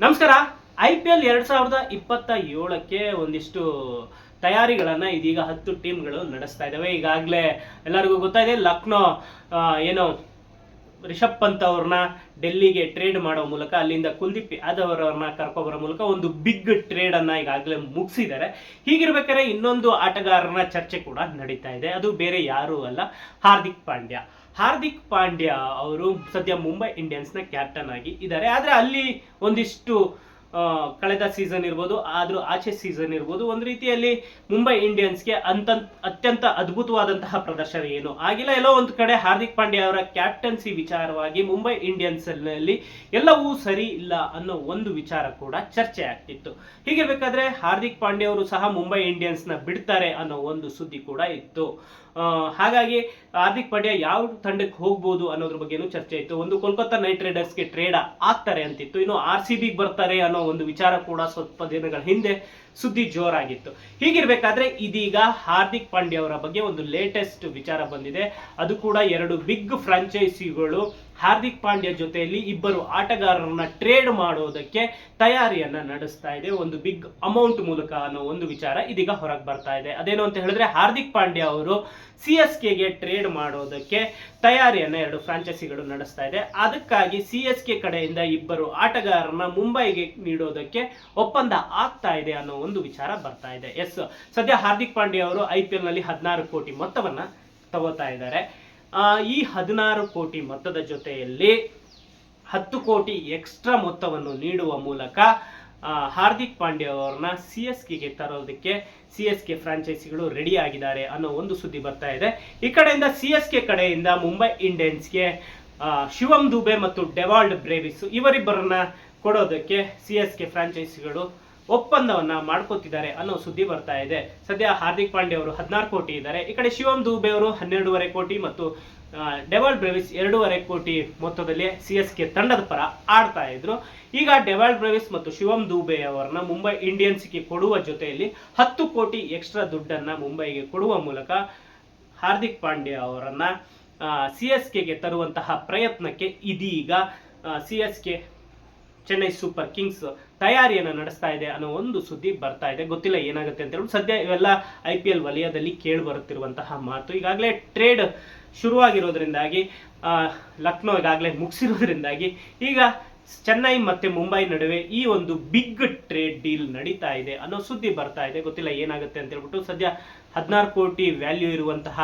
ನಮಸ್ಕಾರ. IPL 2027ಕ್ಕೆ ಒಂದಿಷ್ಟು ತಯಾರಿಗಳನ್ನು ಇದೀಗ 10 ಟೀಮ್ಗಳು ನಡೆಸ್ತಾ ಇದ್ದಾವೆ. ಈಗಾಗಲೇ ಎಲ್ಲರಿಗೂ ಗೊತ್ತಾಯಿದೆ, ಲಕ್ನೋ ಏನೋ ರಿಷಬ್ ಪಂತ್ ಅವ್ರನ್ನ ಡೆಲ್ಲಿಗೆ ಟ್ರೇಡ್ ಮಾಡೋ ಮೂಲಕ ಅಲ್ಲಿಂದ ಕುಲ್ದೀಪ್ ಯಾದವ್ ಅವರನ್ನ ಕರ್ಕೊಬರೋ ಮೂಲಕ ಒಂದು ಬಿಗ್ ಟ್ರೇಡ್ ಅನ್ನ ಈಗಾಗಲೇ ಮುಗಿಸಿದ್ದಾರೆ. ಹೀಗಿರ್ಬೇಕಾದ್ರೆ ಇನ್ನೊಂದು ಆಟಗಾರನ ಚರ್ಚೆ ಕೂಡ ನಡೀತಾ ಇದೆ. ಅದು ಬೇರೆ ಯಾರೂ ಅಲ್ಲ, ಹಾರ್ದಿಕ್ ಪಾಂಡ್ಯ ಅವರು ಸದ್ಯ ಮುಂಬೈ ಇಂಡಿಯನ್ಸ್ನ ಕ್ಯಾಪ್ಟನ್ ಆಗಿ ಇದ್ದಾರೆ. ಆದರೆ ಅಲ್ಲಿ ಒಂದಿಷ್ಟು ಕಳೆದ ಸೀಸನ್ ಇರ್ಬೋದು, ಆದ್ರೂ ಆಚೆ ಸೀಸನ್ ಇರ್ಬೋದು, ಒಂದು ರೀತಿಯಲ್ಲಿ ಮುಂಬೈ ಇಂಡಿಯನ್ಸ್ಗೆ ಅತ್ಯಂತ ಅದ್ಭುತವಾದಂತಹ ಪ್ರದರ್ಶನ ಏನು ಆಗಿಲ್ಲ. ಎಲ್ಲೋ ಒಂದು ಕಡೆ ಹಾರ್ದಿಕ್ ಪಾಂಡ್ಯ ಅವರ ಕ್ಯಾಪ್ಟನ್ಸಿ ವಿಚಾರವಾಗಿ ಮುಂಬೈ ಇಂಡಿಯನ್ಸ್ ನಲ್ಲಿ ಎಲ್ಲವೂ ಸರಿ ಇಲ್ಲ ಅನ್ನೋ ಒಂದು ವಿಚಾರ ಕೂಡ ಚರ್ಚೆ ಆಗ್ತಿತ್ತು. ಹೀಗಿರ್ಬೇಕಾದ್ರೆ ಹಾರ್ದಿಕ್ ಪಾಂಡ್ಯ ಅವರು ಸಹ ಮುಂಬೈ ಇಂಡಿಯನ್ಸ್ ನ ಬಿಡ್ತಾರೆ ಅನ್ನೋ ಒಂದು ಸುದ್ದಿ ಕೂಡ ಇತ್ತು. ಹಾಗಾಗಿ ಹಾರ್ದಿಕ್ ಪಾಂಡ್ಯ ಯಾವ ತಂಡಕ್ಕೆ ಹೋಗ್ಬೋದು ಅನ್ನೋದ್ರ ಬಗ್ಗೆನೂ ಚರ್ಚೆ ಇತ್ತು. ಒಂದು ಕೋಲ್ಕತ್ತಾ ನೈಟ್ ರೈಡರ್ಸ್ಗೆ ಟ್ರೇಡ್ ಆಗ್ತಾರೆ ಅಂತಿತ್ತು. ಇನ್ನು RCB ಬರ್ತಾರೆ ಅನ್ನೋ ಒಂದು ವಿಚಾರ ಕೂಡ ಸ್ವಲ್ಪ ದಿನಗಳ ಹಿಂದೆ ಸುದ್ದಿ ಜೋರಾಗಿತ್ತು. ಹೀಗಿರ್ಬೇಕಾದ್ರೆ ಇದೀಗ ಹಾರ್ದಿಕ್ ಪಾಂಡ್ಯ ಅವರ ಬಗ್ಗೆ ಒಂದು ಲೇಟೆಸ್ಟ್ ವಿಚಾರ ಬಂದಿದೆ. ಅದು ಕೂಡ 2 ಬಿಗ್ ಫ್ರಾಂಚೈಸಿಗಳು ಹಾರ್ದಿಕ್ ಪಾಂಡ್ಯ ಜೊತೆಯಲ್ಲಿ ಇಬ್ಬರು ಆಟಗಾರರನ್ನ ಟ್ರೇಡ್ ಮಾಡೋದಕ್ಕೆ ತಯಾರಿಯನ್ನ ನಡೆಸ್ತಾ ಇದೆ, ಒಂದು ಬಿಗ್ ಅಮೌಂಟ್ ಮೂಲಕ ಅನ್ನೋ ಒಂದು ವಿಚಾರ ಇದೀಗ ಹೊರಗೆ ಬರ್ತಾ ಇದೆ. ಅದೇನು ಅಂತ ಹೇಳಿದ್ರೆ, ಹಾರ್ದಿಕ್ ಪಾಂಡ್ಯ ಅವರು CSKಗೆ ಟ್ರೇಡ್ ಮಾಡೋದಕ್ಕೆ ತಯಾರಿಯನ್ನ 2 ಫ್ರಾಂಚೈಸಿಗಳು ನಡೆಸ್ತಾ ಇದೆ. ಅದಕ್ಕಾಗಿ CSK ಕಡೆಯಿಂದ ಇಬ್ಬರು ಆಟಗಾರರನ್ನ ಮುಂಬೈಗೆ ನೀಡೋದಕ್ಕೆ ಒಪ್ಪಂದ ಆಗ್ತಾ ಇದೆ ಅನ್ನೋ ಒಂದು ವಿಚಾರ ಬರ್ತಾ ಇದೆ. ಸದ್ಯ ಹಾರ್ದಿಕ್ ಪಾಂಡ್ಯ ಅವರು IPL ನಲ್ಲಿ 16 ಕೋಟಿ ಮೊತ್ತವನ್ನ ತಗೋತಾ ಇದ್ದಾರೆ. ಈ 16 ಕೋಟಿ ಮೊತ್ತದ ಜೊತೆಯಲ್ಲಿ 10 ಕೋಟಿ ಎಕ್ಸ್ಟ್ರಾ ಮೊತ್ತವನ್ನು ನೀಡುವ ಮೂಲಕ ಹಾರ್ದಿಕ್ ಪಾಂಡ್ಯ ಅವರನ್ನ CSKಗೆ ತರೋದಕ್ಕೆ CSK ಫ್ರಾಂಚೈಸಿಗಳು ರೆಡಿ ಆಗಿದ್ದಾರೆ ಅನ್ನೋ ಒಂದು ಸುದ್ದಿ ಬರ್ತಾ ಇದೆ. ಈ ಕಡೆಯಿಂದ CSK ಕಡೆಯಿಂದ ಮುಂಬೈ ಇಂಡಿಯನ್ಸ್ಗೆ ಶಿವಮ್ ದುಬೆ ಮತ್ತು ಡೆವಾಲ್ಡ್ ಬ್ರೇವಿಸ್ ಇವರಿಬ್ಬರನ್ನ ಕೊಡೋದಕ್ಕೆ CSK ಫ್ರಾಂಚೈಸಿಗಳು ಒಪ್ಪಂದವನ್ನ ಮಾಡ್ಕೋತಿದ್ದಾರೆ ಅನ್ನೋ ಸುದ್ದಿ ಬರ್ತಾ ಇದೆ. ಸದ್ಯ ಹಾರ್ದಿಕ್ ಪಾಂಡ್ಯ ಅವರು 16 ಕೋಟಿ ಇದ್ದಾರೆ. ಈ ಕಡೆ ಶಿವಮ್ ದುಬೆ ಅವರು 12.5 ಕೋಟಿ ಮತ್ತು ಡೆವಾಲ್ಡ್ ಬ್ರೇವಿಸ್ 2.5 ಕೋಟಿ ಮೊತ್ತದಲ್ಲಿ CSK ತಂಡದ ಪರ ಆಡ್ತಾ ಇದ್ರು. ಈಗ ಡೆವಾಲ್ಡ್ ಬ್ರೇವಿಸ್ ಮತ್ತು ಶಿವಮ್ ದುಬೆ ಅವರನ್ನ ಮುಂಬೈ ಇಂಡಿಯನ್ಸ್ಗೆ ಕೊಡುವ ಜೊತೆಯಲ್ಲಿ 10 ಕೋಟಿ ಎಕ್ಸ್ಟ್ರಾ ದುಡ್ಡನ್ನ ಮುಂಬೈಗೆ ಕೊಡುವ ಮೂಲಕ ಹಾರ್ದಿಕ್ ಪಾಂಡ್ಯ ಅವರನ್ನ CSKಗೆ ತರುವಂತಹ ಪ್ರಯತ್ನಕ್ಕೆ ಇದೀಗ CSK ಚೆನ್ನೈ ಸೂಪರ್ ಕಿಂಗ್ಸ್ ತಯಾರಿಯನ್ನು ನಡೆಸ್ತಾ ಇದೆ ಅನ್ನೋ ಒಂದು ಸುದ್ದಿ ಬರ್ತಾ ಇದೆ. ಗೊತ್ತಿಲ್ಲ ಏನಾಗುತ್ತೆ ಅಂತ ಹೇಳಿ. ಸದ್ಯ ಇವೆಲ್ಲ IPL ವಲಯದಲ್ಲಿ ಕೇಳಿ ಬರುತ್ತಿರುವಂತಹ ಮಾತು. ಈಗಾಗಲೇ ಟ್ರೇಡ್ ಶುರುವಾಗಿರೋದ್ರಿಂದಾಗಿ ಲಕ್ನೋ ಈಗಾಗಲೇ ಮುಗಿಸಿರೋದ್ರಿಂದಾಗಿ ಈಗ ಚೆನ್ನೈ ಮತ್ತೆ ಮುಂಬೈ ನಡುವೆ ಈ ಒಂದು ಬಿಗ್ ಟ್ರೇಡ್ ಡೀಲ್ ನಡೀತಾ ಇದೆ ಅನ್ನೋ ಸುದ್ದಿ ಬರ್ತಾ ಇದೆ. ಗೊತ್ತಿಲ್ಲ ಏನಾಗುತ್ತೆ ಅಂತ ಹೇಳ್ಬಿಟ್ಟು. ಸದ್ಯ 16 ಕೋಟಿ ವ್ಯಾಲ್ಯೂ ಇರುವಂತಹ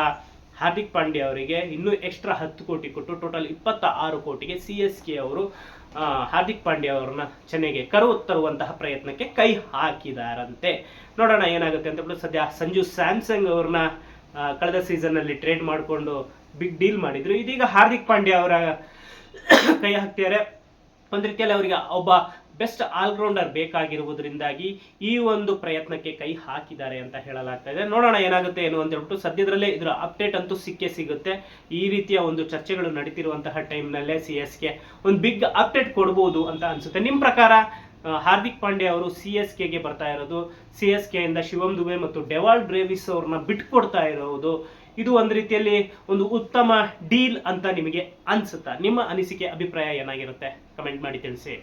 ಹಾರ್ದಿಕ್ ಪಾಂಡ್ಯ ಅವರಿಗೆ ಇನ್ನೂ ಎಕ್ಸ್ಟ್ರಾ 10 ಕೋಟಿ ಕೊಟ್ಟು ಟೋಟಲ್ 26 ಕೋಟಿಗೆ CSK ಅವರು ಹಾರ್ದಿಕ್ ಪಾಂಡ್ಯ ಅವರನ್ನ ಚೆನ್ನೈಗೆ ತರುವಂತಹ ಪ್ರಯತ್ನಕ್ಕೆ ಕೈ ಹಾಕಿದಾರಂತೆ. ನೋಡೋಣ ಏನಾಗುತ್ತೆ ಅಂತ ಹೇಳ್ಬಿಟ್ಟು. ಸದ್ಯ ಸಂಜು ಸ್ಯಾಮ್ಸಂಗ್ ಅವ್ರನ್ನ ಕಳೆದ ಸೀಸನ್ ನಲ್ಲಿ ಟ್ರೇಡ್ ಮಾಡಿಕೊಂಡು ಬಿಗ್ ಡೀಲ್ ಮಾಡಿದ್ರು. ಇದೀಗ ಹಾರ್ದಿಕ್ ಪಾಂಡ್ಯ ಅವರ ಕೈ ಹಾಕ್ತಿದ್ದಾರೆ. ಒಂದ್ ರೀತಿಯಲ್ಲಿ ಅವರಿಗೆ ಒಬ್ಬ ಬೆಸ್ಟ್ ಆಲ್ರೌಂಡರ್ ಬೇಕಾಗಿರುವುದರಿಂದಾಗಿ ಈ ಒಂದು ಪ್ರಯತ್ನಕ್ಕೆ ಕೈ ಹಾಕಿದ್ದಾರೆ ಅಂತ ಹೇಳಲಾಗ್ತಾ ಇದೆ. ನೋಡೋಣ ಏನಾಗುತ್ತೆ ಏನು ಅಂತ ಹೇಳ್ಬಿಟ್ಟು. ಸದ್ಯದಲ್ಲೇ ಇದರ ಅಪ್ಡೇಟ್ ಅಂತೂ ಸಿಕ್ಕೇ ಸಿಗುತ್ತೆ. ಈ ರೀತಿಯ ಒಂದು ಚರ್ಚೆಗಳು ನಡೀತಿರುವಂತಹ ಟೈಮ್ನಲ್ಲೇ CSK ಒಂದು ಬಿಗ್ ಅಪ್ಡೇಟ್ ಕೊಡ್ಬೋದು ಅಂತ ಅನ್ಸುತ್ತೆ. ನಿಮ್ಮ ಪ್ರಕಾರ ಹಾರ್ದಿಕ್ ಪಾಂಡ್ಯ ಅವರು CSKಗೆ ಬರ್ತಾ ಇರೋದು, CSK ಇಂದ ಶಿವಮ್ ದುಬೆ ಮತ್ತು ಡೆವಾಲ್ಡ್ ಬ್ರೇವಿಸ್ ಅವ್ರನ್ನ ಬಿಟ್ಕೊಡ್ತಾ ಇರೋದು, ಇದು ಒಂದು ರೀತಿಯಲ್ಲಿ ಒಂದು ಉತ್ತಮ ಡೀಲ್ ಅಂತ ನಿಮಗೆ ಅನ್ಸುತ್ತಾ? ನಿಮ್ಮ ಅನಿಸಿಕೆ ಅಭಿಪ್ರಾಯ ಏನಾಗಿರುತ್ತೆ ಕಮೆಂಟ್ ಮಾಡಿ ತಿಳಿಸಿ.